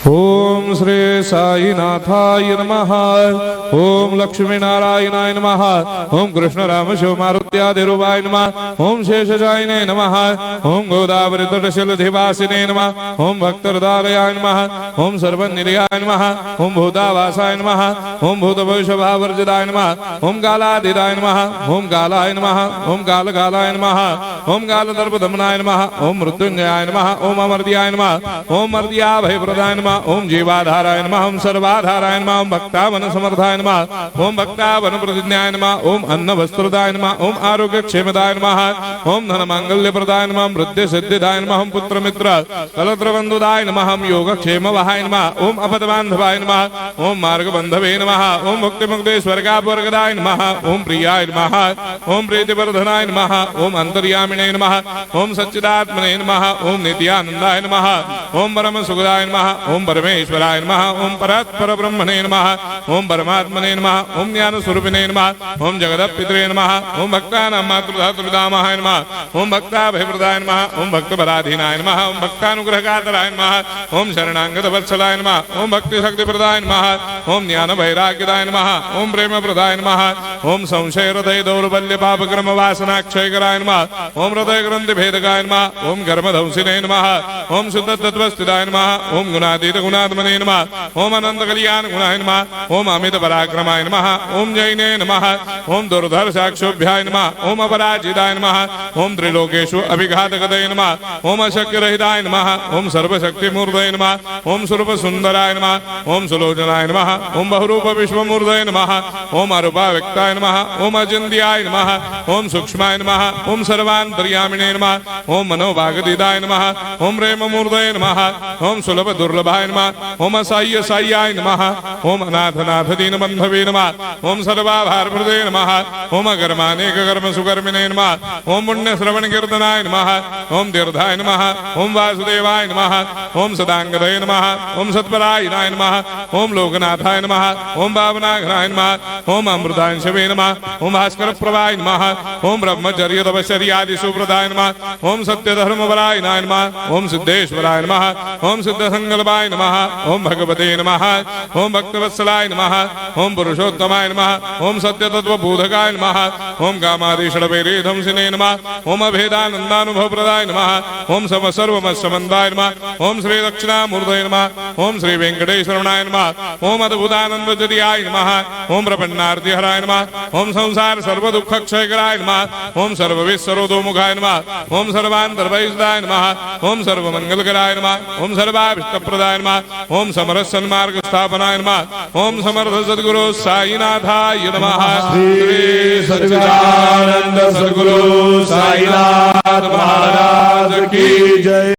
ओम श्री साईनाथाय नमः। ओम लक्ष्मी नारायणाय नमः। ओम कृष्ण राम शिव मारुत्यादिरूपाय नमः। ओम शेषशायिने नमः। ओम गोदावरी तटशिलधिवासिने नमः। ओम भक्तहृदयाय नमः। ओम सर्वनिर्याय नमः। ओम भूतावासाय नमः। ओम भूतभविष्यभावर्जिताय नमः। ओम कालातीताय नमः। ओम कालाय नमः। ओम कालकालाय नमः। ओम कालदर्पदमनाय नमः। ओम मृत्युंजयाय नमः। ओम अमर्त्याय नमः। ओम मर्त्याभयप्रदाय नमः। ओम जीवाधाराय नमः। ओम सर्वाधाराय नमः। ओम भक्तावन समर्थाय नमः। ओम भक्तावन प्रतिज्ञाय नमः। ओम अन्न वस्त्रदाय नमः। ओम आरोग्य क्षेमदाय नमः। ओम धन मांगल्य प्रदाय नमः। वृद्धि सिद्धिदाय नमः। ओम पुत्र मित्र कलत्र बंधुदाय नमः। ओम योग क्षेम वहाय नमः। ओम अपद बांधवाय नमः। ओम मार्ग बंधवे नमः। ओम मुक्ति मुक्ति स्वर्गापवर्गदाय नमः। ओम प्रियाय नमः। ओम प्रीतिवर्धनाय नमः। ओम अंतर्यामिने नमः। ओम सच्चिदात्मने नमः। ओम नित्यानंदाय नमः। ओम परम सुखदाय नमः। ओम परमेश्वराय नमः। ओम परात्पर ब्रह्मणे नमः। ओम परमात्मने नमः। ओम ज्ञान स्वरूपिणे नमः। ओम जगदपितरे नमः। ओम भक्तानां मातृधातुर्पितामहाय नमः। ओम भक्ताभयप्रदाय नमः। ओम भक्तपराधीनाय नमः। ओम भक्तानुग्रहकातराय नमः। ओम शरणागत वत्सलाय नमः। ओम भक्ति शक्तिप्रदाय नमः। ओम ज्ञान वैराग्यदाय नमः। ओम प्रेम प्रदाय नमः। ओम संशय हृदय दौर्बल्य पाप कर्म वासना क्षयकराय नमः। ओम हृदय ग्रंथि भेदकाय नमः। ओम कर्मधंसिने नमः। ओम शुद्ध तत्वस्थिताय नमः। ओम गुणातीत गुणात्मने नमः। ओम अनंत कल्याण गुणाय नमः। ओम अमित पराक्रमाय नमः। ओम जैने नमः। ओम दुर्धर्षाक्षोभ्याय नमः। ओम अपराजिताय नमः। ओम त्रिलोकेषु अभिघातगतये नमः। ओम अशक्य रहिताय नमः। ओम सर्वशक्तिमूर्तये नमः। ओम स्वरूप सुंदराय नमः। ओम सुलोचनाय नमः। ओम बहुरूप विश्वमूर्तये नमः। ओम अरूपाव्यक्ताय नमः। ओम अचिन्त्याय नमः। ओम सूक्ष्माय नमः। ओम सर्वान्तर्यामिने नमः। ओम मनोभागतीताय नमः। ओम प्रेममूर्तये नमः। ओम सुलभ दुर्लभाय नमः। ओम असाह्य साह्याय नमः। ओम अनाथनाथ दीनबन्धवे नमः। ओम सर्वाभारप्रदे नमः। ओम अकर्मानेक कर्म सुकर्मिणे नमः। ओम पुण्य श्रवण कीर्तनाय नमः। ओम तीर्थाय नमः। ओम वासुदेवाय नमः। ओम सदांगदये नमः। ओम सत्परायणाय नमः। ओम लोकनाथाय नमः। ओम भावनाघ्नाय नमः। ओम अमृतांशवे नमः। ओम भास्कर प्रभाय नमः। ओम ब्रह्मचर्य तपश्चर्यादि सुप्रदाय नमः। ओम सत्यधर्मपरायणाय नमः। ओम सिद्धेश्वराय नमः। ओम सिद्ध संकल्पाय नमः। ओम भगवते नमः। ओम भक्तवत्सलाय नमः। ओम पुरुषोत्तमाय नमः। ओम सत्य तत्वबोधकाय नमः। ओम कामादिषडवैरेधंसिने नमः। ओम अभेदानंदानुभव प्रदाय नमः। ओम सर्वमस्समन्दाय नमः। ओम श्री दक्षिणामूर्तये नमः। ओम श्री वेंकटेश्वरनाय नमः। ओम अद्भुतानंदजटियाय नमः। ओम प्रपन्नार्तिहराय नमः। ओम संसार सर्व दुख क्षयकराय नमः। ओम सर्वविश्वरोधोमुखाय नमः। ओम सर्वान्तर्भयदाय नमः। ओम सर्वमंगलकराय नमः। ओम सर्वाभिष्टप्रदाय नमः। ओम समरस सन्मार्ग स्थापनाय नमः। ओम समर्थ सद्गुरु साईनाथाय नमः। श्री सच्चिदानंद सद्गुरु साईनाथ महाराज की जय।